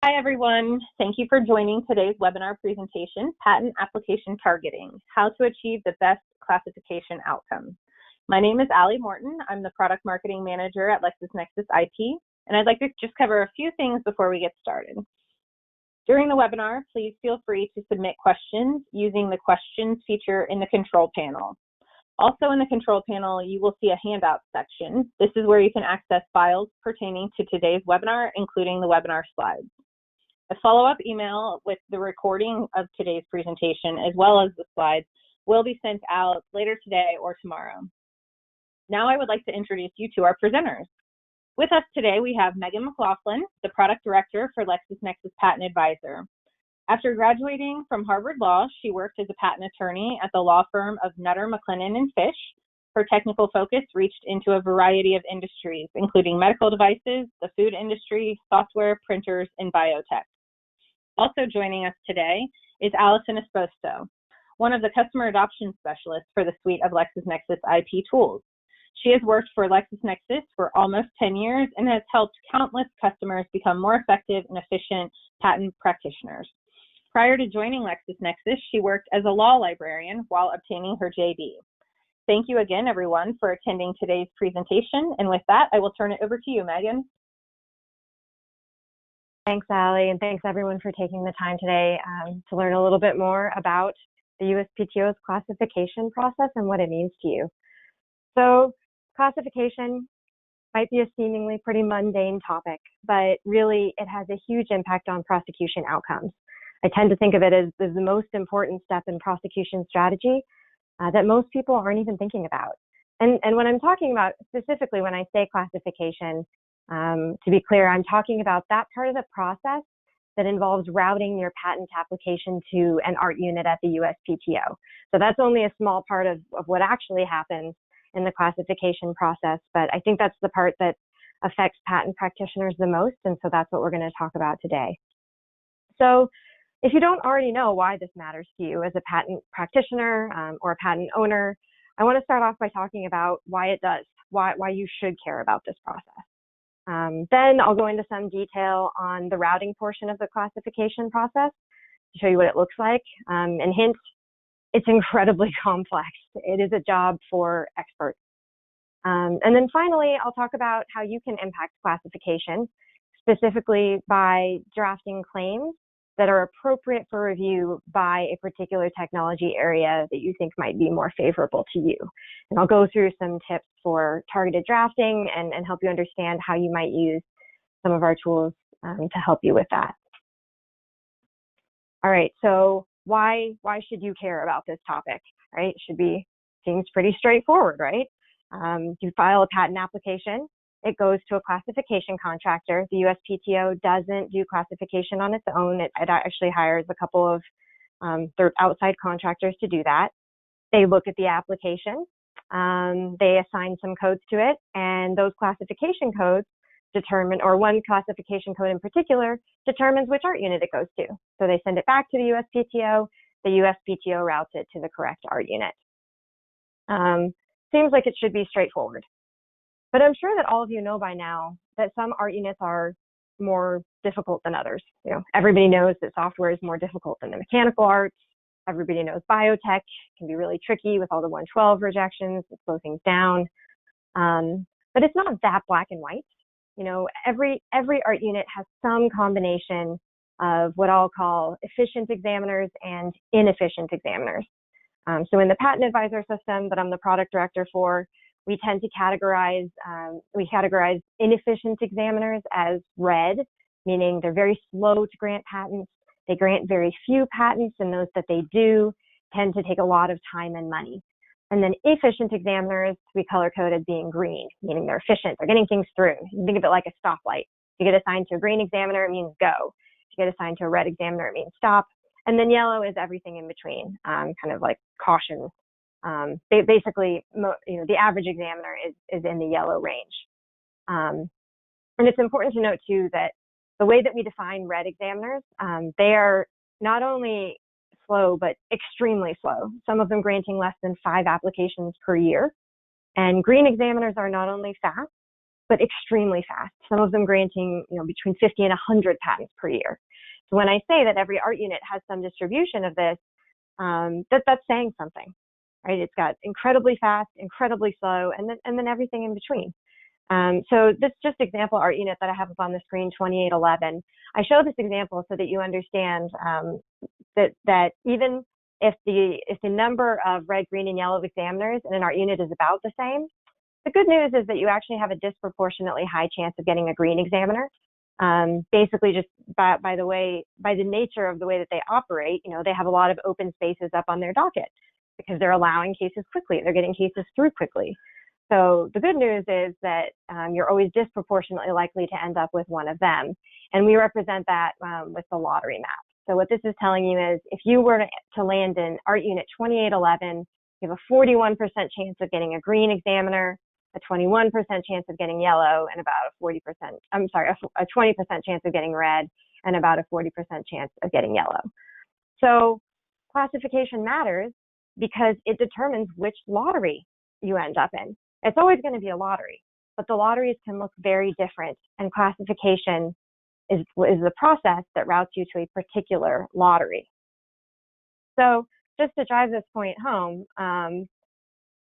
Hi, everyone. Thank you for joining today's webinar presentation, Patent Application Targeting, How to Achieve the Best Classification Outcome. My name is Allie Morton. I'm the Product Marketing Manager at LexisNexis IP, and I'd like to just cover a few things before we get started. During the webinar, please feel free to submit questions using the questions feature in the control panel. Also in the control panel, you will see a handout section. This is where you can access files pertaining to today's webinar, including the webinar slides. A follow-up email with the recording of today's presentation, as well as the slides, will be sent out later today or tomorrow. Now I would like to introduce you to our presenters. With us today, we have Megan McLaughlin, the Product Director for LexisNexis Patent Advisor. After graduating from Harvard Law, she worked as a patent attorney at the law firm of Nutter, McLennan & Fish. Her technical focus reached into a variety of industries, including medical devices, the food industry, software, printers, and biotech. Also joining us today is Allison Esposto, one of the customer adoption specialists for the suite of LexisNexis IP tools. She has worked for LexisNexis for almost 10 years and has helped countless customers become more effective and efficient patent practitioners. Prior to joining LexisNexis, she worked as a law librarian while obtaining her JD. Thank you again, everyone, for attending today's presentation. And with that, I will turn it over to you, Megan. Thanks, Allie, and thanks everyone for taking the time today to learn a little bit more about the USPTO's classification process and what it means to you. So classification might be a seemingly pretty mundane topic, but really it has a huge impact on prosecution outcomes. I tend to think of it as the most important step in prosecution strategy that most people aren't even thinking about. And when I'm talking about, specifically when I say classification, to be clear, I'm talking about that part of the process that involves routing your patent application to an art unit at the USPTO. So that's only a small part of what actually happens in the classification process, but I think that's the part that affects patent practitioners the most, and so that's what we're going to talk about today. So if you don't already know why this matters to you as a patent practitioner or a patent owner, I want to start off by talking about why it does, why you should care about this process. Then I'll go into some detail on the routing portion of the classification process to show you what it looks like. And hint, it's incredibly complex. It is a job for experts. And then finally, I'll talk about how you can impact classification, specifically by drafting claims that are appropriate for review by a particular technology area that you think might be more favorable to you. And I'll go through some tips for targeted drafting and help you understand how you might use some of our tools to help you with that. All right, so why should you care about this topic, right? Seems pretty straightforward, right? You file a patent application. It goes to a classification contractor. The USPTO doesn't do classification on its own. It actually hires a couple of outside contractors to do that. They look at the application. They assign some codes to it, and those classification codes determine, or one classification code in particular, determines which art unit it goes to. So they send it back to the USPTO. The USPTO routes it to the correct art unit. Seems like it should be straightforward. But I'm sure that all of you know by now that some art units are more difficult than others. You know, everybody knows that software is more difficult than the mechanical arts. Everybody knows biotech can be really tricky with all the 112 rejections that slow things down. But it's not that black and white. You know, every art unit has some combination of what I'll call efficient examiners and inefficient examiners. So in the patent advisor system that I'm the product director for, we tend to categorize inefficient examiners as red, meaning they're very slow to grant patents. They grant very few patents, and those that they do tend to take a lot of time and money. And then efficient examiners, we color code as being green, meaning they're efficient. They're getting things through. You can think of it like a stoplight. If you get assigned to a green examiner, it means go. If you get assigned to a red examiner, it means stop. And then yellow is everything in between, kind of like caution. Basically, the average examiner is in the yellow range. And it's important to note too that the way that we define red examiners, they are not only slow, but extremely slow. Some of them granting less than 5 applications per year. And green examiners are not only fast, but extremely fast. Some of them granting, between 50 and 100 patents per year. So when I say that every art unit has some distribution of this, that's saying something, right? It's got incredibly fast, incredibly slow, and then everything in between. So this just example art unit that I have up on the screen, 2811. I show this example so that you understand that even if the number of red, green, and yellow examiners in an art unit is about the same, the good news is that you actually have a disproportionately high chance of getting a green examiner. Basically, just by the nature of the way that they operate, they have a lot of open spaces up on their docket because they're allowing cases quickly. They're getting cases through quickly. So the good news is that you're always disproportionately likely to end up with one of them. And we represent that with the lottery map. So what this is telling you is if you were to land in art unit 2811, you have a 41% chance of getting a green examiner, a 21% chance of getting yellow, and about a 20% chance of getting red, and about a 40% chance of getting yellow. So classification matters because it determines which lottery you end up in. It's always going to be a lottery, but the lotteries can look very different, and classification is the process that routes you to a particular lottery. So just to drive this point home,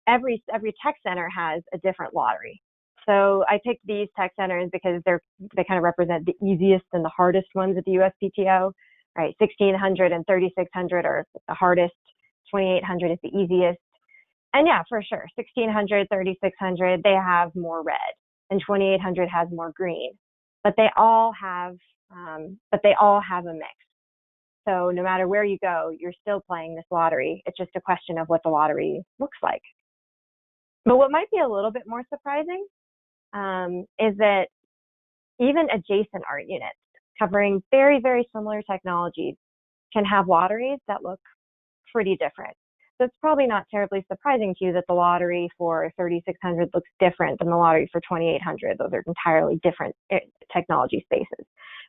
every tech center has a different lottery. So I picked these tech centers because they kind of represent the easiest and the hardest ones at the USPTO, right? 1600 and 3600 are the hardest, 2800 is the easiest. And yeah, for sure, 1600, 3600, they have more red, and 2800 has more green. But they all have a mix. So no matter where you go, you're still playing this lottery. It's just a question of what the lottery looks like. But what might be a little bit more surprising is that even adjacent art units covering very, very similar technologies can have lotteries that look pretty different. So it's probably not terribly surprising to you that the lottery for 3600 looks different than the lottery for 2800. Those are entirely different technology spaces.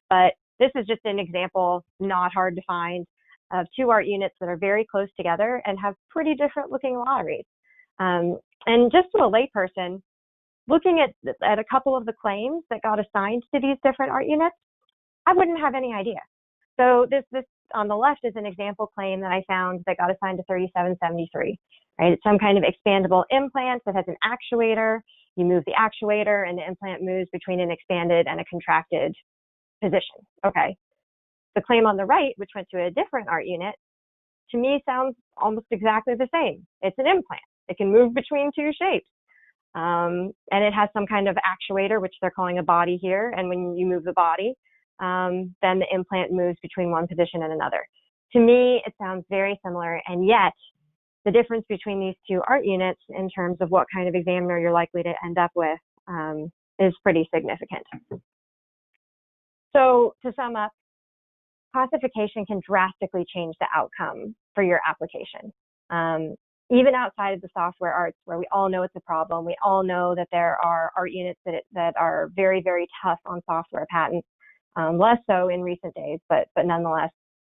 But this is just an example, not hard to find, of two art units that are very close together and have pretty different looking lotteries. And just to a layperson, looking at a couple of the claims that got assigned to these different art units, I wouldn't have any idea. So this on the left is an example claim that I found that got assigned to 3773, right? It's some kind of expandable implant that has an actuator. You move the actuator and the implant moves between an expanded and a contracted position. Okay. The claim on the right, which went to a different art unit, to me sounds almost exactly the same. It's an implant. It can move between two shapes. And it has some kind of actuator, which they're calling a body here. And when you move the body, then the implant moves between one position and another. To me, it sounds very similar, and yet the difference between these two art units in terms of what kind of examiner you're likely to end up with is pretty significant. So to sum up, classification can drastically change the outcome for your application. Even outside of the software arts, where we all know it's a problem, we all know that there are art units that are very, very tough on software patents. Less so in recent days, but nonetheless,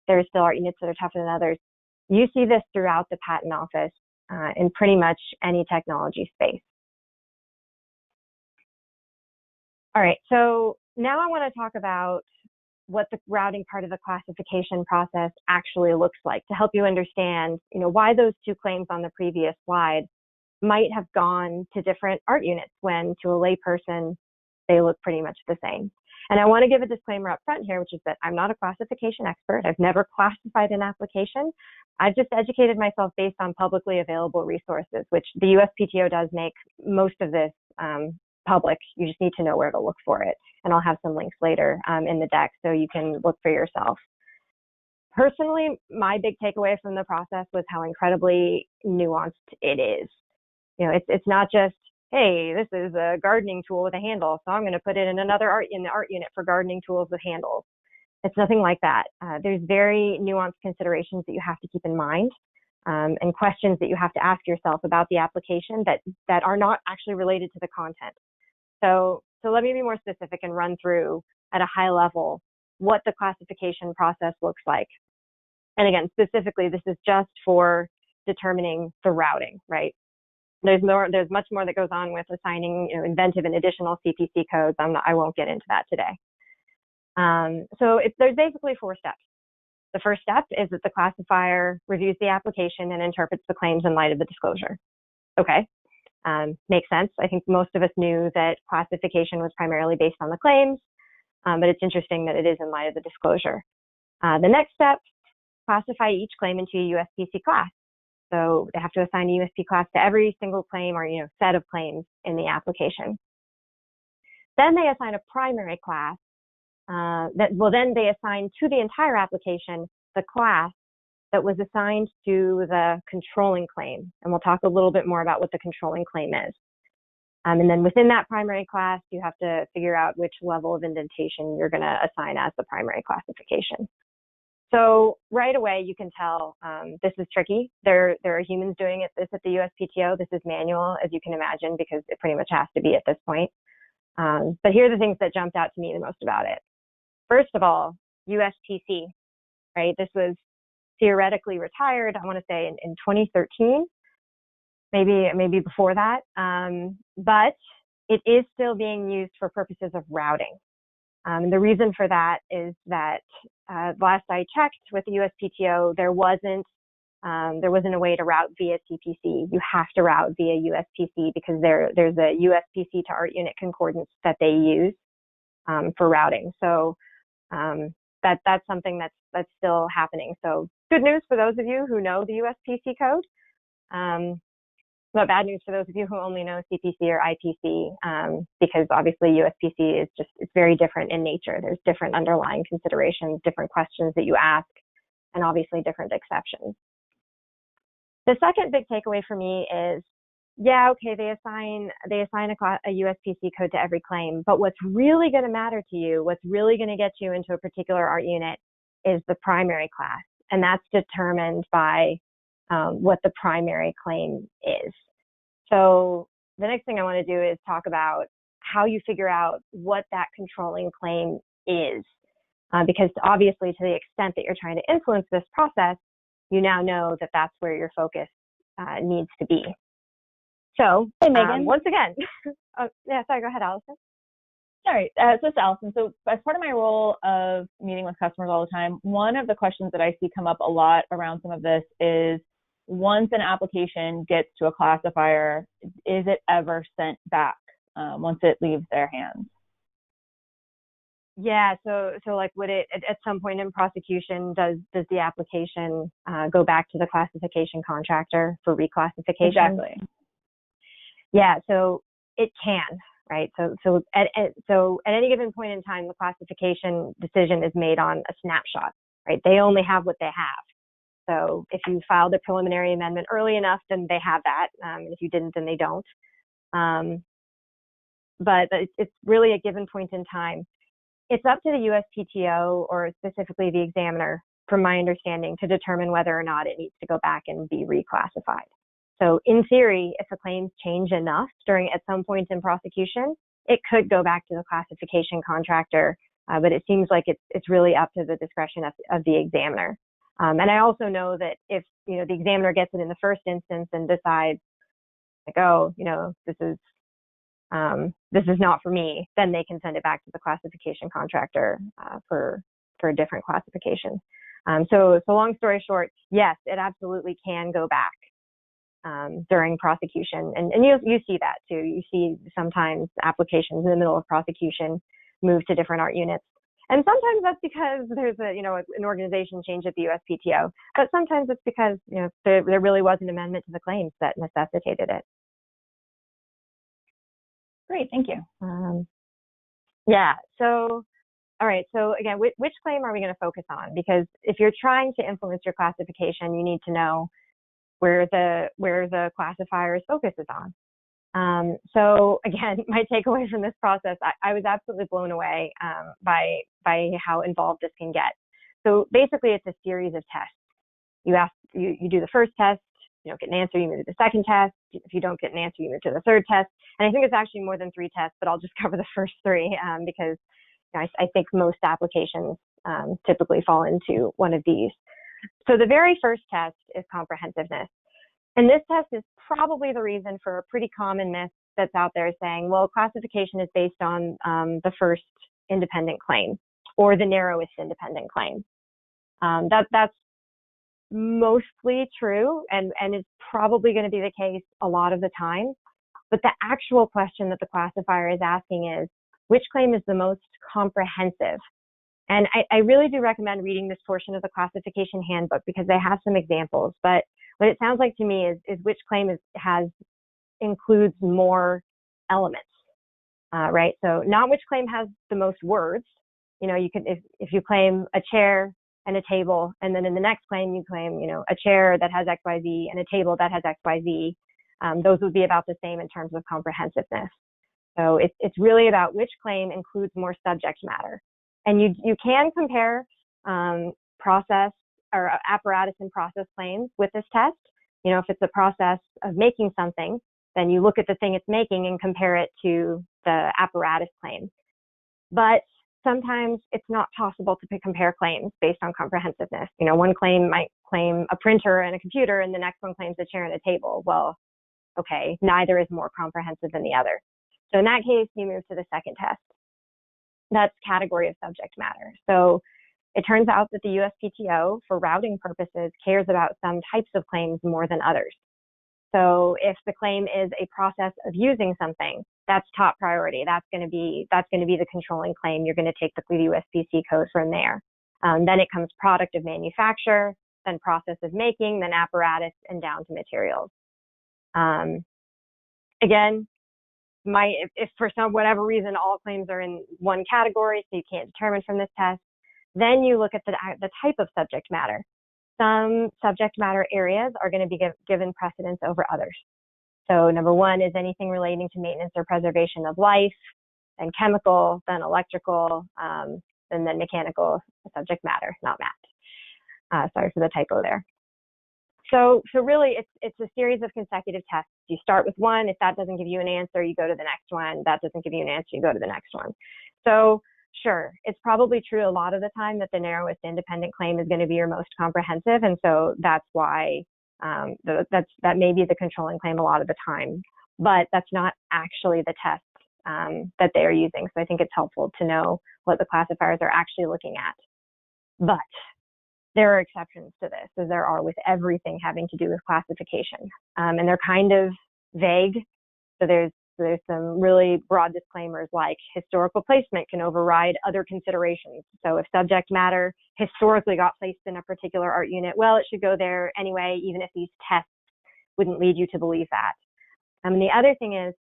there are still art units that are tougher than others. You see this throughout the patent office in pretty much any technology space. All right, so now I want to talk about what the routing part of the classification process actually looks like to help you understand, why those two claims on the previous slide might have gone to different art units when to a layperson, they look pretty much the same. And I want to give a disclaimer up front here, which is that I'm not a classification expert. I've never classified an application. I've just educated myself based on publicly available resources, which the USPTO does make most of this public. You just need to know where to look for it. And I'll have some links later in the deck so you can look for yourself. Personally, my big takeaway from the process was how incredibly nuanced it is. It's not just, hey, this is a gardening tool with a handle, so I'm going to put it in the art unit for gardening tools with handles. It's nothing like that. There's very nuanced considerations that you have to keep in mind and questions that you have to ask yourself about the application that are not actually related to the content. So let me be more specific and run through at a high level what the classification process looks like. And again, specifically, this is just for determining the routing, right? There's much more that goes on with assigning, inventive and additional CPC codes. I won't get into that today. So there's basically 4 steps. The first step is that the classifier reviews the application and interprets the claims in light of the disclosure. Okay, makes sense. I think most of us knew that classification was primarily based on the claims, but it's interesting that it is in light of the disclosure. The next step, classify each claim into a USPC class. So they have to assign a USP class to every single claim or set of claims in the application. Then they assign a primary class then they assign to the entire application the class that was assigned to the controlling claim. And we'll talk a little bit more about what the controlling claim is. And then within that primary class, you have to figure out which level of indentation you're going to assign as the primary classification. So right away, you can tell this is tricky. There are humans doing this at the USPTO. This is manual, as you can imagine, because it pretty much has to be at this point. But here are the things that jumped out to me the most about it. First of all, USPC, right? This was theoretically retired, I want to say in 2013, maybe before that. But it is still being used for purposes of routing. And the reason for that is that last I checked with the USPTO, there wasn't a way to route via CPC. You have to route via USPC because there's a USPC to ART unit concordance that they use for routing. So that's something that's still happening. So good news for those of you who know the USPC code. But bad news for those of you who only know CPC or IPC, because obviously USPC is it's very different in nature. There's different underlying considerations, different questions that you ask, and obviously different exceptions. The second big takeaway for me is, yeah, okay, they assign a USPC code to every claim, but what's really going to matter to you, what's really going to get you into a particular ART unit is the primary class, and that's determined by what the primary claim is. So the next thing I want to do is talk about how you figure out what that controlling claim is, because obviously to the extent that you're trying to influence this process, you now know that that's where your focus needs to be. So, hey, Megan. Once again, yeah, sorry, go ahead, Allison. Sorry, so it's Allison. So as part of my role of meeting with customers all the time, one of the questions that I see come up a lot around some of this is, once an application gets to a classifier, is it ever sent back once it leaves their hands? Yeah, so like would it at some point in prosecution, does the application go back to the classification contractor for reclassification? Exactly. Yeah, so it can, right? So at any given point in time, the classification decision is made on a snapshot, right? They only have what they have. So if you filed a preliminary amendment early enough, then they have that. If you didn't, then they don't. But it's really a given point in time. It's up to the USPTO, or specifically the examiner, from my understanding, to determine whether or not it needs to go back and be reclassified. So in theory, if the claims change enough at some point in prosecution, it could go back to the classification contractor, but it seems like it's really up to the discretion of the examiner. And I also know that if the examiner gets it in the first instance and decides, like, oh, this is not for me, then they can send it back to the classification contractor for a different classification. So long story short, yes, it absolutely can go back during prosecution, and you see that too. You see sometimes applications in the middle of prosecution move to different ART units. And sometimes that's because there's an organization change at the USPTO, but sometimes it's because there really was an amendment to the claims that necessitated it. Great, thank you. Yeah. So, all right. So again, which claim are we going to focus on? Because if you're trying to influence your classification, you need to know where the classifier's focus is on. So again, my takeaway from this process, I was absolutely blown away by how involved this can get. So basically, it's a series of tests. You do the first test, you don't get an answer, you move to the second test. If you don't get an answer, you move to the third test. And I think it's actually more than 3 tests, but I'll just cover the first 3 because I think most applications typically fall into one of these. So the very first test is comprehensiveness. And this test is probably the reason for a pretty common myth that's out there saying, well, classification is based on the first independent claim or the narrowest independent claim. That's mostly true and is probably going to be the case a lot of the time. But the actual question that the classifier is asking is, which claim is the most comprehensive? And I really do recommend reading this portion of the classification handbook because they have some examples. But what it sounds like to me is which claim includes more elements, right? So not which claim has the most words. You know, you could, if you claim a chair and a table, and then in the next claim you claim, you know, a chair that has XYZ and a table that has XYZ, those would be about the same in terms of comprehensiveness. So it's really about which claim includes more subject matter. And you can compare process or apparatus and process claims with this test. You know, if it's a process of making something, then you look at the thing it's making and compare it to the apparatus claim. But sometimes it's not possible to compare claims based on comprehensiveness. You know, one claim might claim a printer and a computer, and the next one claims a chair and a table. Well, okay, neither is more comprehensive than the other. So in that case, you move to the second test. That's category of subject matter. So it turns out that the USPTO, for routing purposes, cares about some types of claims more than others. So if the claim is a process of using something, that's top priority. That's going to be the controlling claim. You're going to take the USPC code from there. Then it comes product of manufacture, then process of making, then apparatus, and down to materials. Again, if for whatever reason all claims are in one category, so you can't determine from this test, then you look at the type of subject matter. Some subject matter areas are going to be given precedence over others. So number one is anything relating to maintenance or preservation of life, then chemical, then electrical, and then mechanical subject matter, not math. Sorry for the typo there. So really, it's a series of consecutive tests. You start with one. If that doesn't give you an answer, you go to the next one. That doesn't give you an answer, you go to the next one. So sure, it's probably true a lot of the time that the narrowest independent claim is going to be your most comprehensive, and so that's why that may be the controlling claim a lot of the time. But that's not actually the test that they are using. So I think it's helpful to know what the classifiers are actually looking at. But there are exceptions to this, as there are with everything having to do with classification. And they're kind of vague. So there's some really broad disclaimers like historical placement can override other considerations. So if subject matter historically got placed in a particular art unit, well, it should go there anyway, even if these tests wouldn't lead you to believe that. And the other thing is,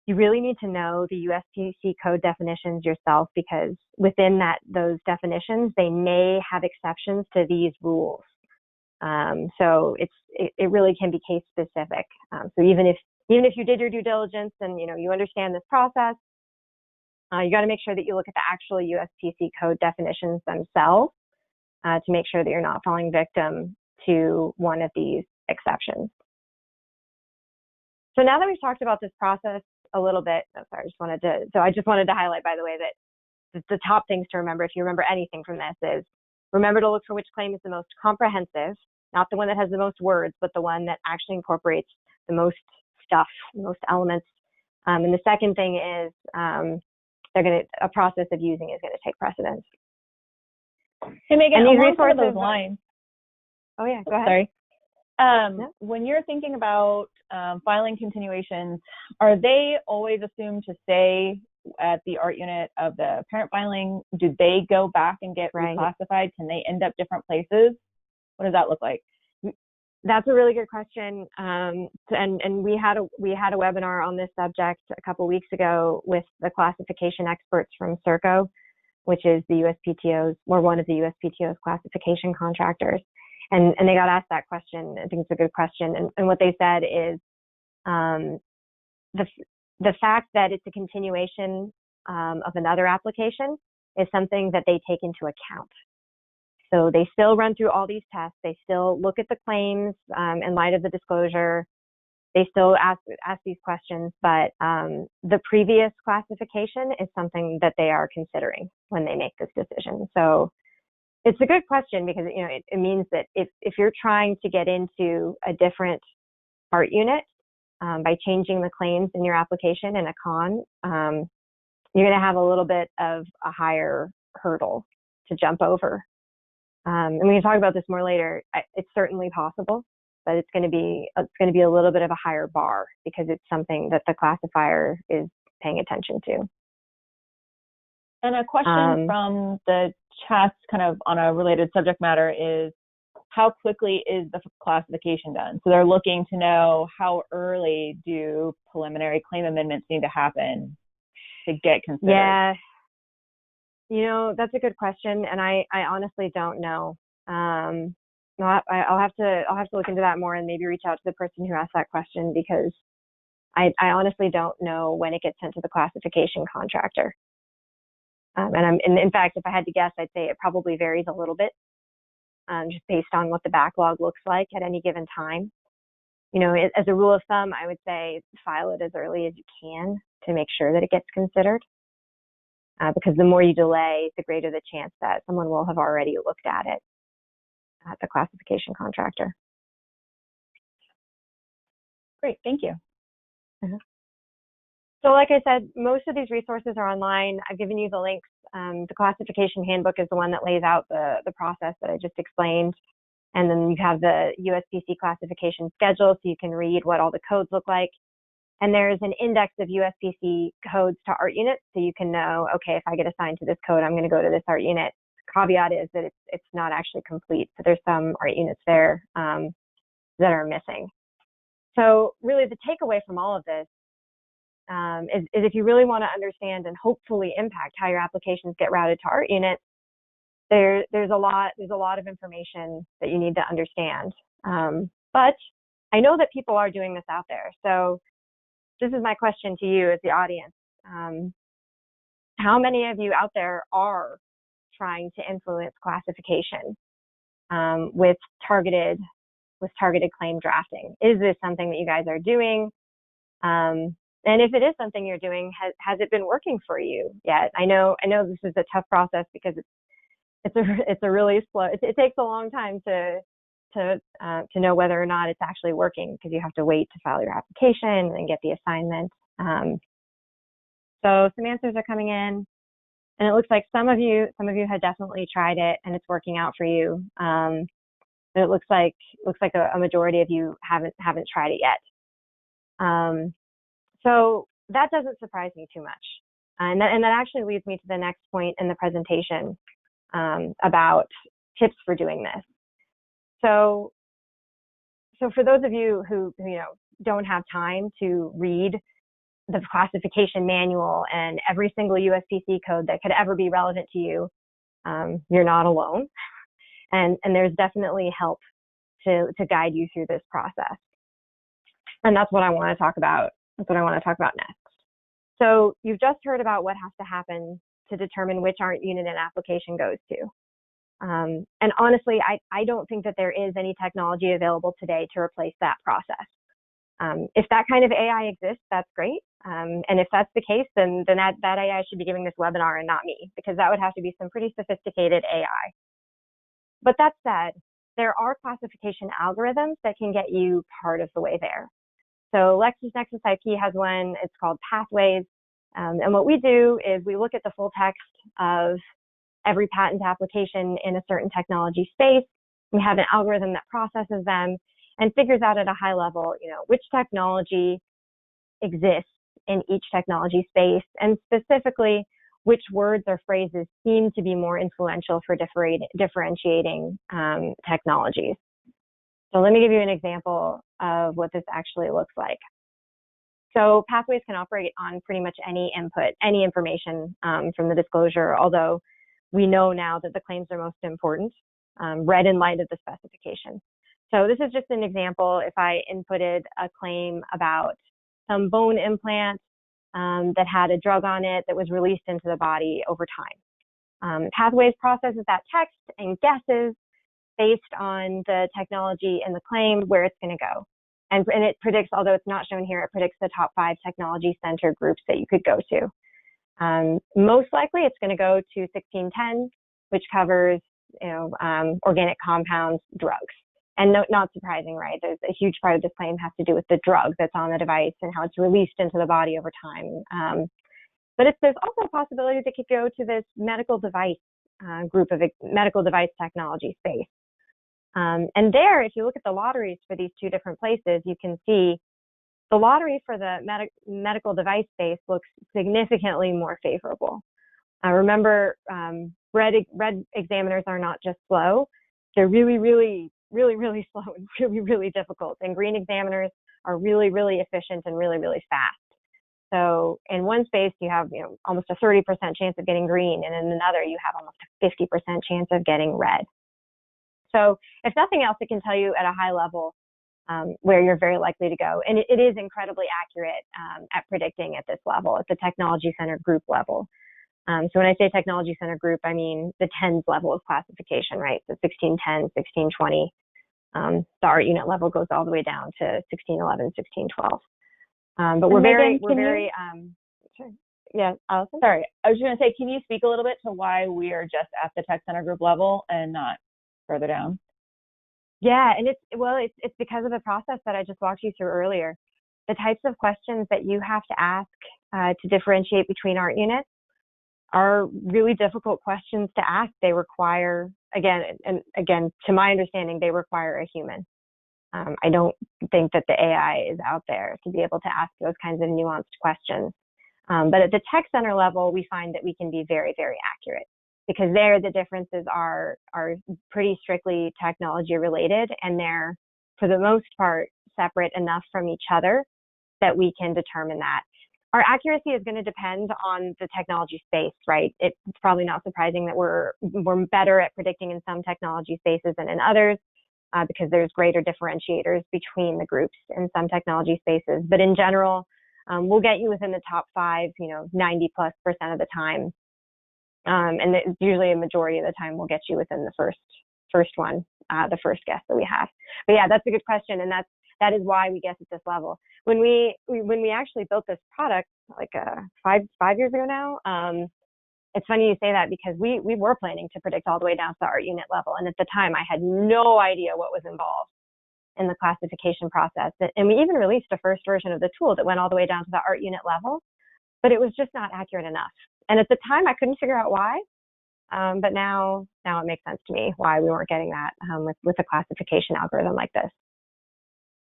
you really need to know the USPTO code definitions yourself, because within those definitions, they may have exceptions to these rules. So it really can be case specific. So even if you did your due diligence and you understand this process, you got to make sure that you look at the actual USPTO code definitions themselves to make sure that you're not falling victim to one of these exceptions. So now that we've talked about this process a little bit, I just wanted to highlight, by the way, that the top things to remember, if you remember anything from this, is remember to look for which claim is the most comprehensive, not the one that has the most words, but the one that actually incorporates the most stuff, the most elements. And the second thing is a process of using is going to take precedence. Hey, Megan, and these along resources, some of those lines. Oh yeah, go ahead. Sorry. Yeah. When you're thinking about filing continuations, are they always assumed to stay at the art unit of the parent filing? Do they go back and get reclassified? Can they end up different places? What does that look like? That's a really good question. And we had a webinar on this subject a couple weeks ago with the classification experts from CERCO, which is the USPTO's, or one of the USPTO's classification contractors. And they got asked that question. I think it's a good question. And what they said is the fact that it's a continuation of another application is something that they take into account. So they still run through all these tests. They still look at the claims in light of the disclosure. They still ask these questions, but the previous classification is something that they are considering when they make this decision. So it's a good question, because it means that if you're trying to get into a different art unit, by changing the claims in your application in a con, you're going to have a little bit of a higher hurdle to jump over. And we can talk about this more later. It's certainly possible, but it's going to be a little bit of a higher bar because it's something that the classifier is paying attention to. And a question from the chat, kind of on a related subject matter, is how quickly is the classification done? So they're looking to know how early do preliminary claim amendments need to happen to get considered? Yeah, that's a good question, and I honestly don't know. I'll have to look into that more and maybe reach out to the person who asked that question, because I honestly don't know when it gets sent to the classification contractor. And in fact, if I had to guess, I'd say it probably varies a little bit, just based on what the backlog looks like at any given time. As a rule of thumb, I would say file it as early as you can to make sure that it gets considered. Because the more you delay, the greater the chance that someone will have already looked at it at the classification contractor. Great, thank you. Mm-hmm. So like I said, most of these resources are online. I've given you the links. The classification handbook is the one that lays out the process that I just explained. And then you have the USPC classification schedule, so you can read what all the codes look like. And there's an index of USPC codes to art units, so you can know, okay, if I get assigned to this code, I'm going to go to this art unit. Caveat is that it's not actually complete. So there's some art units there that are missing. So really the takeaway from all of this is if you really want to understand and hopefully impact how your applications get routed to art units, there's a lot of information that you need to understand. But I know that people are doing this out there. So this is my question to you as the audience. How many of you out there are trying to influence classification with targeted claim drafting? Is this something that you guys are doing? And if it is something you're doing, has it been working for you yet? I know this is a tough process because it's a really slow. It takes a long time to know whether or not it's actually working, because you have to wait to file your application and get the assignment. So some answers are coming in, and it looks like some of you had definitely tried it and it's working out for you. But it looks like a majority of you haven't tried it yet. So that doesn't surprise me too much, and that actually leads me to the next point in the presentation about tips for doing this. So for those of you who don't have time to read the classification manual and every single USPC code that could ever be relevant to you, you're not alone, and there's definitely help to guide you through this process. And that's what I want to talk about. That's what I want to talk about next. So you've just heard about what has to happen to determine which art unit an application goes to. And honestly, I don't think that there is any technology available today to replace that process. If that kind of AI exists, that's great. And if that's the case, then that AI should be giving this webinar and not me, because that would have to be some pretty sophisticated AI. But that said, there are classification algorithms that can get you part of the way there. So LexisNexis IP has one. It's called Pathways. And what we do is we look at the full text of every patent application in a certain technology space. We have an algorithm that processes them and figures out at a high level, which technology exists in each technology space, and specifically which words or phrases seem to be more influential for differentiating technologies. So let me give you an example of what this actually looks like. So Pathways can operate on pretty much any input, any information from the disclosure, although we know now that the claims are most important, read in light of the specification. So this is just an example. If I inputted a claim about some bone implant that had a drug on it that was released into the body over time. Pathways processes that text and guesses based on the technology in the claim where it's going to go. And it predicts, although it's not shown here, it predicts the top 5 technology center groups that you could go to. Most likely it's going to go to 1610, which covers organic compounds, drugs. And not surprising, right? There's a huge part of this claim has to do with the drug that's on the device and how it's released into the body over time. But there's also a possibility that it could go to this medical device group of medical device technology space. And there, if you look at the lotteries for these two different places, you can see the lottery for the medical device space looks significantly more favorable. Remember, red examiners are not just slow. They're really, really, really, really slow and really, really difficult. And green examiners are really, really efficient and really, really fast. So in one space, you have almost a 30% chance of getting green, and in another, you have almost a 50% chance of getting red. So if nothing else, it can tell you at a high level where you're very likely to go. And it is incredibly accurate at predicting at this level, at the technology center group level. So when I say technology center group, I mean the TENS level of classification, right? So 1610, 1620. The art unit level goes all the way down to 1611, 1612. But we're very, sure. Yeah, Allison? Sorry, I was just going to say, can you speak a little bit to why we are just at the tech center group level and not further down? Yeah, and it's because of the process that I just walked you through earlier. The types of questions that you have to ask to differentiate between art units are really difficult questions to ask. They require, again, to my understanding, they require a human. I don't think that the AI is out there to be able to ask those kinds of nuanced questions. But at the tech center level, we find that we can be very, very accurate, because there the differences are pretty strictly technology related, and they're, for the most part, separate enough from each other that we can determine that. Our accuracy is going to depend on the technology space, right? It's probably not surprising that we're better at predicting in some technology spaces than in others, because there's greater differentiators between the groups in some technology spaces. But in general, we'll get you within the top 5, 90+% of the time. And it's usually a majority of the time we'll get you within the first one, the first guess that we have. But yeah, that's a good question, and that is why we guess at this level. When we actually built this product like 5 years ago now, it's funny you say that, because we were planning to predict all the way down to the art unit level, and at the time I had no idea what was involved in the classification process. And we even released a first version of the tool that went all the way down to the art unit level, but it was just not accurate enough. And at the time, I couldn't figure out why, but now it makes sense to me why we weren't getting that with a classification algorithm like this.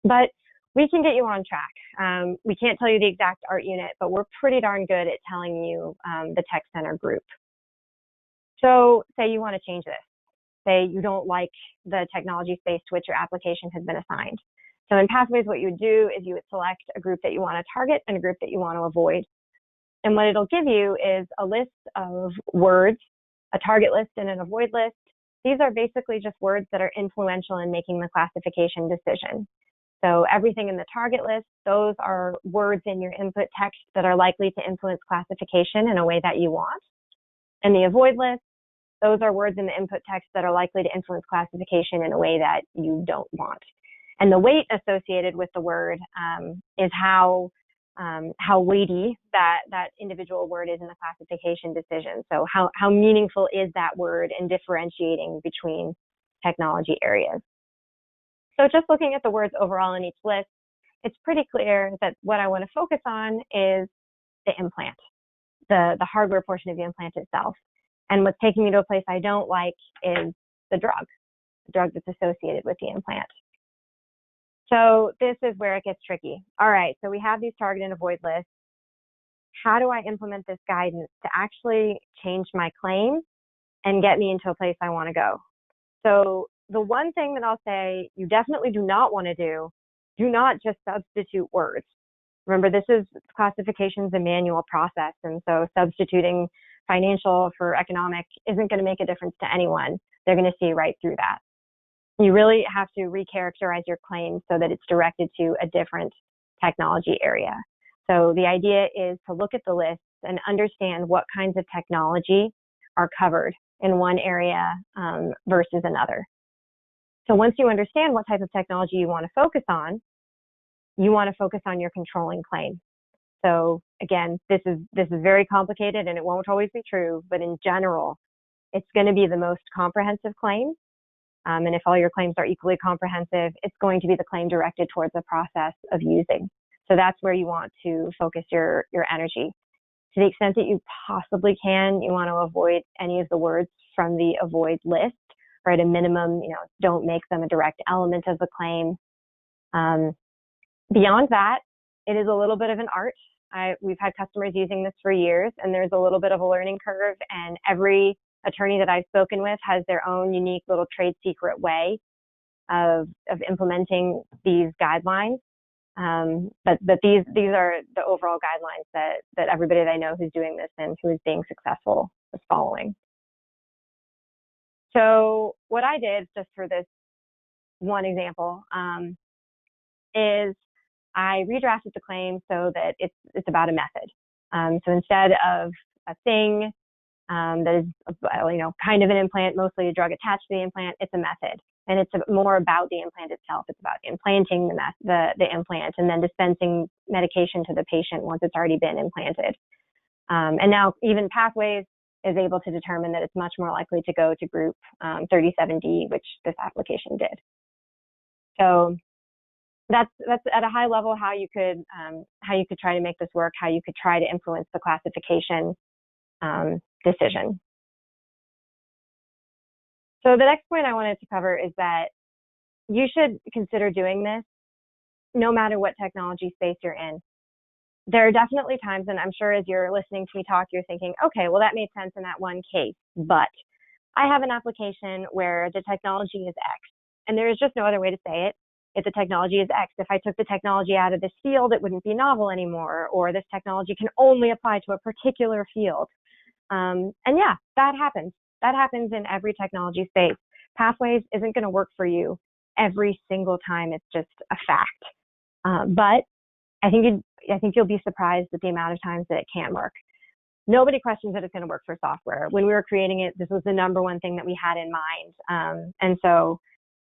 But we can get you on track. We can't tell you the exact art unit, but we're pretty darn good at telling you the tech center group. So say you want to change this. Say you don't like the technology space to which your application has been assigned. So in Pathways, what you would do is you would select a group that you want to target and a group that you want to avoid. And what it'll give you is a list of words, a target list and an avoid list. These are basically just words that are influential in making the classification decision. So everything in the target list, those are words in your input text that are likely to influence classification in a way that you want. And the avoid list, those are words in the input text that are likely to influence classification in a way that you don't want. And the weight associated with the word is how weighty that individual word is in the classification decision. So how meaningful is that word in differentiating between technology areas. So just looking at the words overall in each list, it's pretty clear that what I want to focus on is the implant, the hardware portion of the implant itself. And what's taking me to a place I don't like is the drug that's associated with the implant. So this is where it gets tricky. All right, so we have these target and avoid lists. How do I implement this guidance to actually change my claim and get me into a place I want to go? So the one thing that I'll say you definitely do not want to do not just substitute words. Remember, this is classification's a manual process, and so substituting financial for economic isn't going to make a difference to anyone. They're going to see right through that. You really have to recharacterize your claim so that it's directed to a different technology area. So the idea is to look at the list and understand what kinds of technology are covered in one area versus another. So once you understand what type of technology you want to focus on your controlling claim. So again, this is very complicated and it won't always be true, but in general, it's going to be the most comprehensive claim And if all your claims are equally comprehensive, it's going to be the claim directed towards the process of using. So that's where you want to focus your energy. To the extent that you possibly can, you want to avoid any of the words from the avoid list, or at a minimum, don't make them a direct element of the claim. Beyond that, it is a little bit of an art. We've had customers using this for years, and there's a little bit of a learning curve, and every attorney that I've spoken with has their own unique little trade secret way of implementing these guidelines. But these are the overall guidelines that everybody that I know who's doing this and who is being successful is following. So what I did just for this one example is I redrafted the claim so that it's about a method. So instead of a thing that is kind of an implant, mostly a drug attached to the implant, it's a method. And it's more about the implant itself. It's about implanting the implant and then dispensing medication to the patient once it's already been implanted. And now even Pathways is able to determine that it's much more likely to go to group 37D, which this application did. So that's at a high level how you could try to make this work, how you could try to influence the classification decision. So the next point I wanted to cover is that you should consider doing this no matter what technology space you're in. There are definitely times, and I'm sure as you're listening to me talk, you're thinking, okay, well, that made sense in that one case, but I have an application where the technology is X, and there is just no other way to say it. If the technology is X, if I took the technology out of this field, it wouldn't be novel anymore, or this technology can only apply to a particular field. And yeah, that happens. That happens in every technology space. Pathways isn't going to work for you every single time. It's just a fact. But I think you'll be surprised at the amount of times that it can work. Nobody questions that it's going to work for software. When we were creating it, this was the number one thing that we had in mind. And so,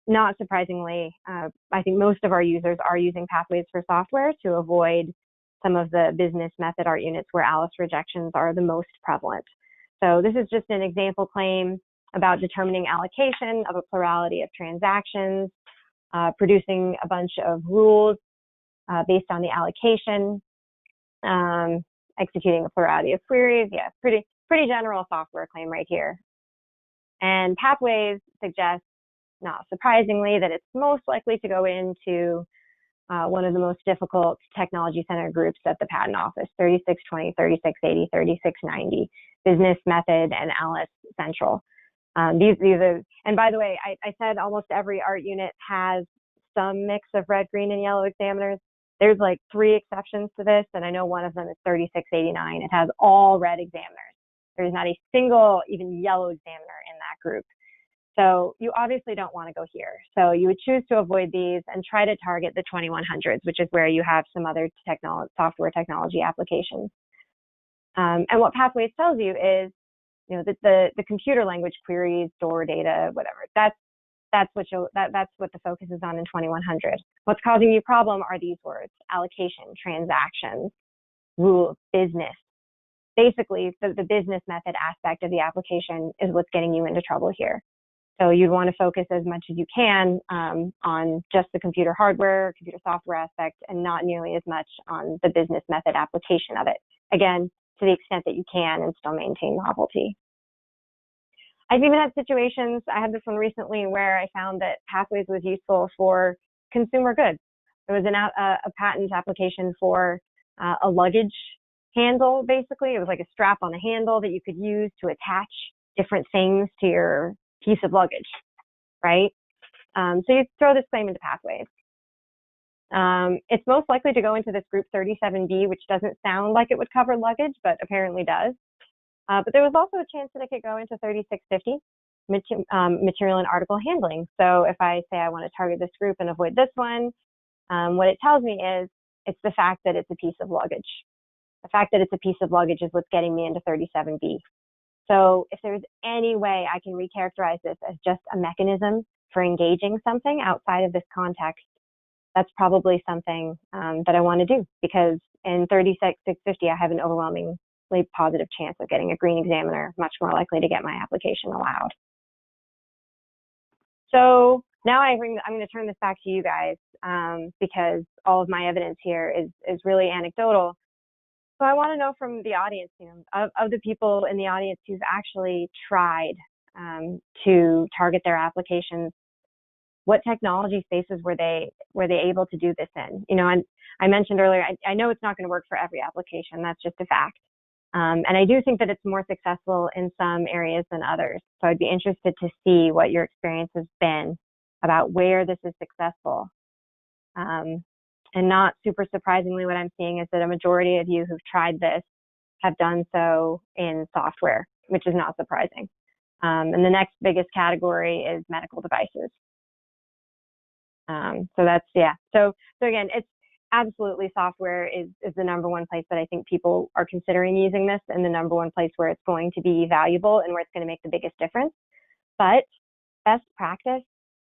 not surprisingly, I think most of our users are using Pathways for software to avoid some of the business method art units where Alice rejections are the most prevalent. So this is just an example claim about determining allocation of a plurality of transactions, producing a bunch of rules based on the allocation, executing a plurality of queries. Yeah, pretty general software claim right here. And Pathways suggests, not surprisingly, that it's most likely to go into one of the most difficult technology center groups at the Patent Office, 3620, 3680, 3690, Business Method, and Alice Central. These are, and by the way, I said almost every art unit has some mix of red, green, and yellow examiners. There's like 3 exceptions to this, and I know one of them is 3689. It has all red examiners. There's not a single even yellow examiner in that group. So you obviously don't want to go here. So you would choose to avoid these and try to target the 2100s, which is where you have some other software technology applications. And what Pathways tells you is, that the computer language queries, store data, whatever. That's what the focus is on in 2100. What's causing you problem are these words: allocation, transactions, rules, business. Basically, the business method aspect of the application is what's getting you into trouble here. So you'd want to focus as much as you can on just the computer hardware, computer software aspect, and not nearly as much on the business method application of it. Again, to the extent that you can and still maintain novelty. I've even had situations, I had this one recently where I found that Pathways was useful for consumer goods. There was a patent application for a luggage handle, basically. It was like a strap on a handle that you could use to attach different things to your piece of luggage, right? So you throw this claim into Pathways. It's most likely to go into this group 37B, which doesn't sound like it would cover luggage, but apparently does. But there was also a chance that it could go into 3650, material and article handling. So if I say I want to target this group and avoid this one, what it tells me is it's the fact that it's a piece of luggage. The fact that it's a piece of luggage is what's getting me into 37B. So if there's any way I can recharacterize this as just a mechanism for engaging something outside of this context, that's probably something that I want to do, because in 36650, I have an overwhelmingly positive chance of getting a green examiner, much more likely to get my application allowed. So now I'm going to turn this back to you guys because all of my evidence here is really anecdotal. So I want to know from the audience, of the people in the audience who've actually tried to target their applications, what technology spaces were they able to do this in? And I mentioned earlier, I know it's not going to work for every application. That's just a fact. And I do think that it's more successful in some areas than others. So I'd be interested to see what your experience has been about where this is successful. And not super surprisingly, what I'm seeing is that a majority of you who've tried this have done so in software, which is not surprising. And the next biggest category is medical devices. So that's, yeah. So again, it's absolutely software is the number one place that I think people are considering using this, and the number one place where it's going to be valuable and where it's going to make the biggest difference. But best practice,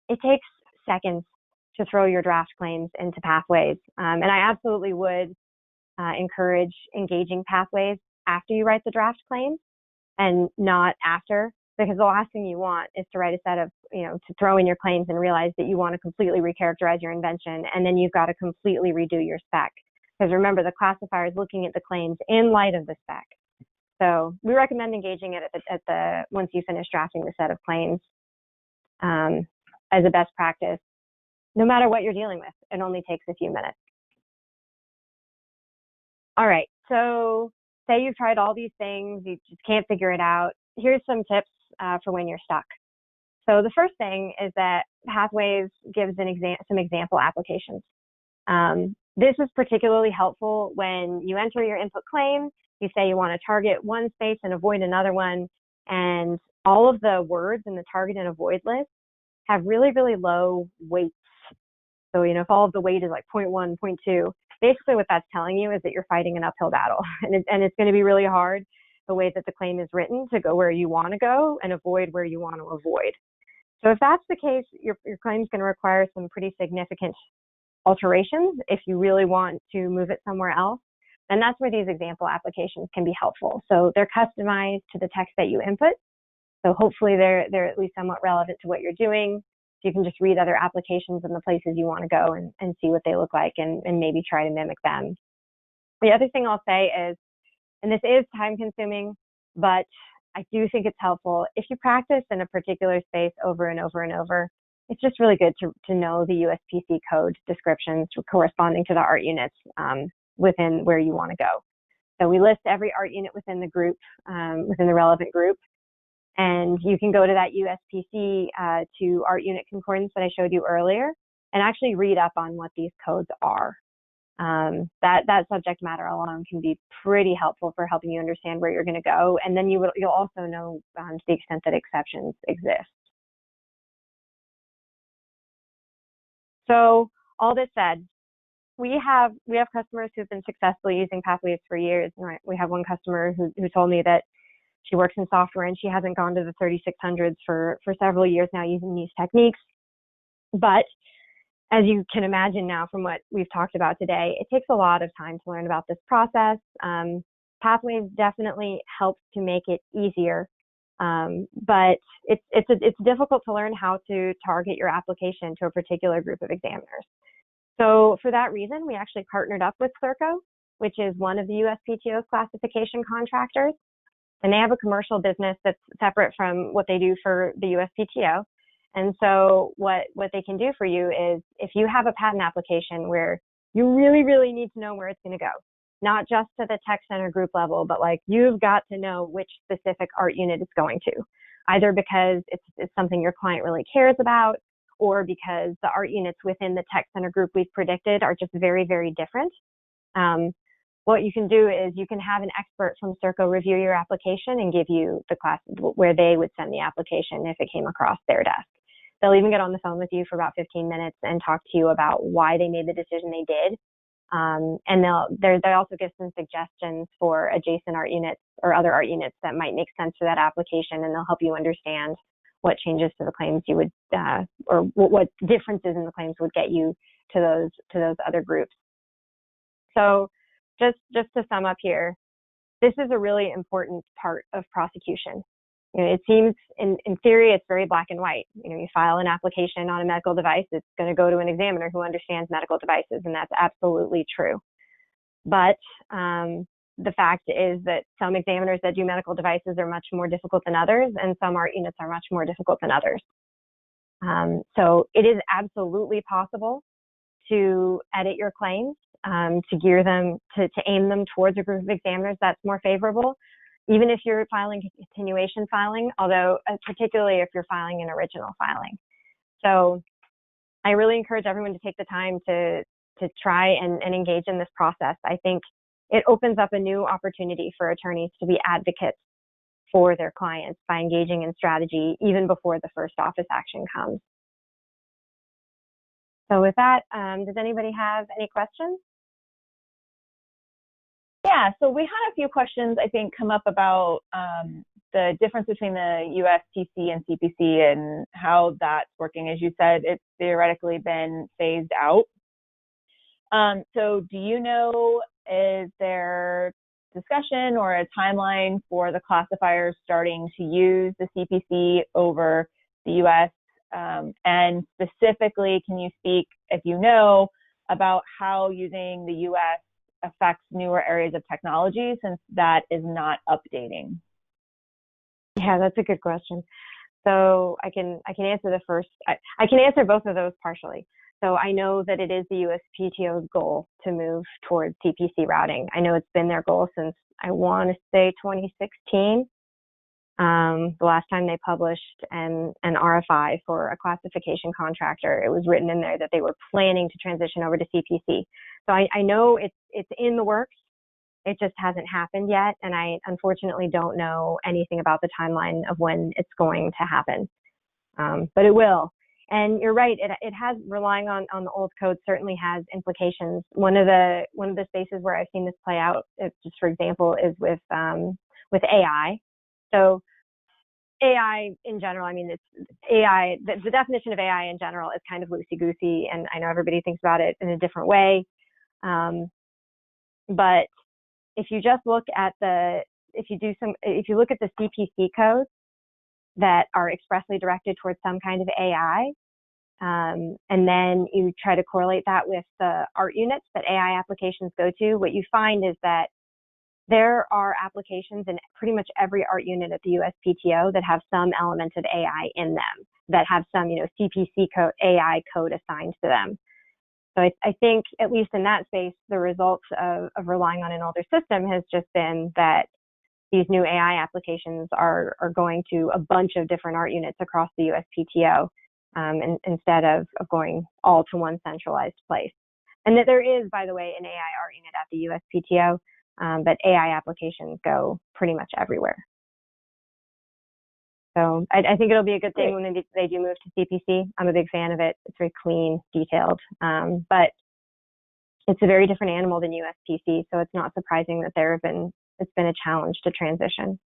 it takes seconds to throw your draft claims into Pathways. And I absolutely would encourage engaging Pathways after you write the draft claim and not after, because the last thing you want is to write a set of, to throw in your claims and realize that you want to completely recharacterize your invention, and then you've got to completely redo your spec. Because remember, the classifier is looking at the claims in light of the spec. So we recommend engaging it at the once you finish drafting the set of claims as a best practice. No matter what you're dealing with, it only takes a few minutes. All right, so say you've tried all these things, you just can't figure it out. Here's some tips for when you're stuck. So the first thing is that Pathways gives some example applications. This is particularly helpful when you enter your input claim, you say you want to target one space and avoid another one, and all of the words in the target and avoid list have really, really low weights. So, if all of the weight is like 0.1, 0.2, basically what that's telling you is that you're fighting an uphill battle. And it's going to be really hard, the way that the claim is written, to go where you want to go and avoid where you want to avoid. So if that's the case, your claim is going to require some pretty significant alterations if you really want to move it somewhere else. And that's where these example applications can be helpful. So they're customized to the text that you input. So hopefully they're at least somewhat relevant to what you're doing. So you can just read other applications in the places you want to go and see what they look like and maybe try to mimic them. The other thing I'll say is, and this is time consuming, but I do think it's helpful, if you practice in a particular space over and over and over, it's just really good to know the USPC code descriptions corresponding to the art units within where you want to go. So we list every art unit within the group, within the relevant group. And you can go to that USPC to art unit concordance that I showed you earlier and actually read up on what these codes are. That subject matter alone can be pretty helpful for helping you understand where you're going to go. And then you'll also know to the extent that exceptions exist. So all this said, we have customers who've been successfully using Pathways for years. We have one customer who told me that she works in software and she hasn't gone to the 3600s for several years now using these techniques. But as you can imagine now from what we've talked about today, it takes a lot of time to learn about this process. Pathways definitely helps to make it easier, but it's difficult to learn how to target your application to a particular group of examiners. So for that reason, we actually partnered up with Clerco, which is one of the USPTO's classification contractors. And they have a commercial business that's separate from what they do for the USPTO. And so what they can do for you is, if you have a patent application where you really, really need to know where it's going to go, not just to the tech center group level, but like you've got to know which specific art unit it's going to, either because it's something your client really cares about, or because the art units within the tech center group we've predicted are just very, very different. What you can do is you can have an expert from Clerco review your application and give you the class where they would send the application if it came across their desk. They'll even get on the phone with you for about 15 minutes and talk to you about why they made the decision they did. And they also give some suggestions for adjacent art units or other art units that might make sense for that application, and they'll help you understand what changes to the claims you would, or what differences in the claims would get you to those other groups. So just to sum up here, this is a really important part of prosecution. It seems in theory, it's very black and white. You file an application on a medical device, it's going to go to an examiner who understands medical devices, and that's absolutely true. But the fact is that some examiners that do medical devices are much more difficult than others, and some art units are much more difficult than others. So it is absolutely possible to edit your claims, to gear them, to aim them towards a group of examiners that's more favorable, even if you're filing continuation filing, although particularly if you're filing an original filing. So I really encourage everyone to take the time to try and engage in this process. I think it opens up a new opportunity for attorneys to be advocates for their clients by engaging in strategy even before the first office action comes. So with that, does anybody have any questions? Yeah, so we had a few questions, I think, come up about the difference between the USPTO and CPC and how that's working. As you said, it's theoretically been phased out. So do you know, is there discussion or a timeline for the classifiers starting to use the CPC over the US? And specifically, can you speak, if you know, about how using the US affects newer areas of technology, since that is not updating? Yeah, that's a good question. So I can answer the first. I can answer both of those partially. So I know that it is the USPTO's goal to move towards CPC routing. I know it's been their goal since, I want to say, 2016. The last time they published an RFI for a classification contractor, it was written in there that they were planning to transition over to CPC. So I know it's in the works. It just hasn't happened yet, and I unfortunately don't know anything about the timeline of when it's going to happen. But it will. And you're right, it has, relying on the old code certainly has implications. One of the spaces where I've seen this play out, just for example, is with AI. So AI in general, I mean, it's AI, the definition of AI in general is kind of loosey-goosey, and I know everybody thinks about it in a different way. But if you just look at if you look at the CPC codes that are expressly directed towards some kind of AI, and then you try to correlate that with the art units that AI applications go to, what you find is that there are applications in pretty much every art unit at the USPTO that have some element of AI in them, that have some, CPC code, AI code assigned to them. So I think, at least in that space, the results of relying on an older system has just been that these new AI applications are going to a bunch of different art units across the USPTO, instead of going all to one centralized place. And that there is, by the way, an AI art unit at the USPTO, but AI applications go pretty much everywhere. So I think it'll be a good thing when they do move to CPC. I'm a big fan of it. It's very clean, detailed, but it's a very different animal than USPC, so it's not surprising that it's been a challenge to transition.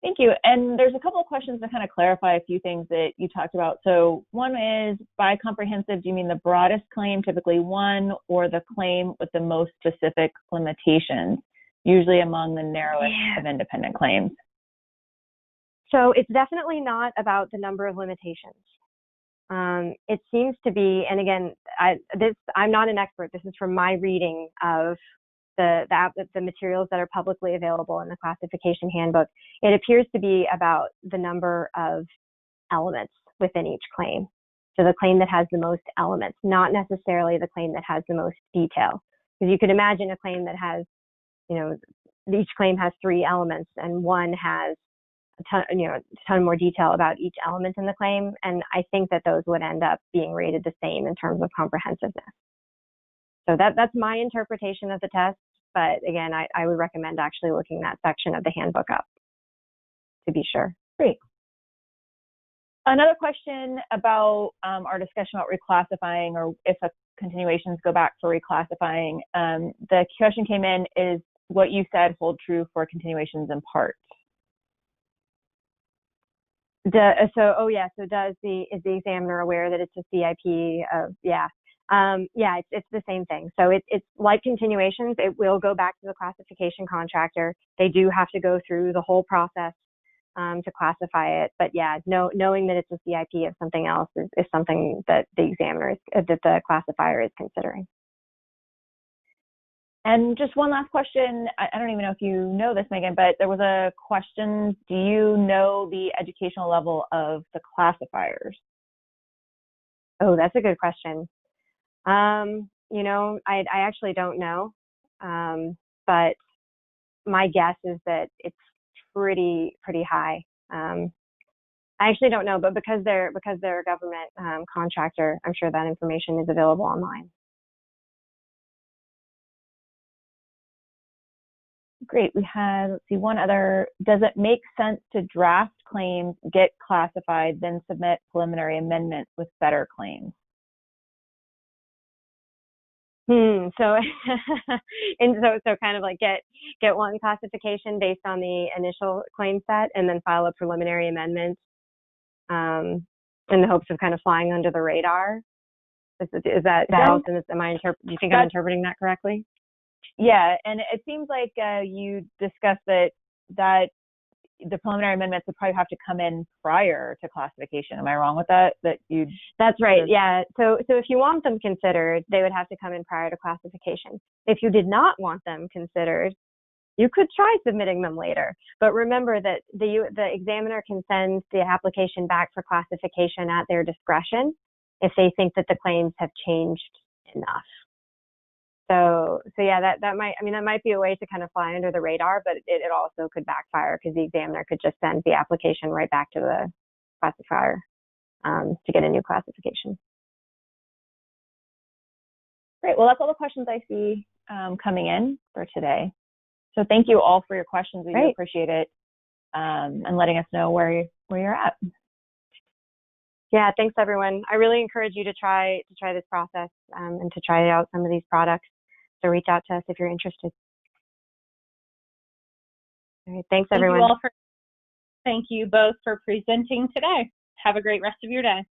Thank you. And there's a couple of questions to kind of clarify a few things that you talked about. So one is, by comprehensive, do you mean the broadest claim, typically one, or the claim with the most specific limitations, usually among the narrowest of independent claims? So it's definitely not about the number of limitations. It seems to be, and again, I'm not an expert. This is from my reading of the materials that are publicly available in the classification handbook. It appears to be about the number of elements within each claim. So the claim that has the most elements, not necessarily the claim that has the most detail. Because you could imagine a claim that has, each claim has 3 elements and one has a ton more detail about each element in the claim. And I think that those would end up being rated the same in terms of comprehensiveness. So that's my interpretation of the test. But again, I would recommend actually looking that section of the handbook up to be sure. Great. Another question about our discussion about reclassifying, or if continuations go back for reclassifying. The question came in, is what you said hold true for continuations in part? So is the examiner aware that it's a CIP of, Yeah, it's the same thing. So it's like continuations. It will go back to the classification contractor. They do have to go through the whole process to classify it. But yeah, knowing that it's a CIP of something else is something that the that the classifier is considering. And just one last question. I don't even know if you know this, Megan, but there was a question. Do you know the educational level of the classifiers? Oh, that's a good question. You know, I actually don't know, but my guess is that it's pretty high. I actually don't know, but because they're a government contractor, I'm sure that information is available online. Great. We had, let's see, one other. Does it make sense to draft claims, get classified, then submit preliminary amendments with better claims? So, and so kind of like get one classification based on the initial claim set, and then file a preliminary amendment, in the hopes of kind of flying under the radar. Is that Allison? Do you think I'm interpreting that correctly? Yeah, and it seems like you discussed that the preliminary amendments would probably have to come in prior to classification. Am I wrong with that? That's right. Yeah. So if you want them considered, they would have to come in prior to classification. If you did not want them considered, you could try submitting them later. But remember that the examiner can send the application back for classification at their discretion if they think that the claims have changed enough. So yeah, that might be a way to kind of fly under the radar, but it also could backfire because the examiner could just send the application right back to the classifier to get a new classification. Great. Well, that's all the questions I see coming in for today. So thank you all for your questions. We do appreciate it, and letting us know where you're at. Yeah, thanks everyone. I really encourage you to try this process and to try out some of these products. So reach out to us if you're interested. All right, thanks everyone. Thank you both for presenting today. Have a great rest of your day.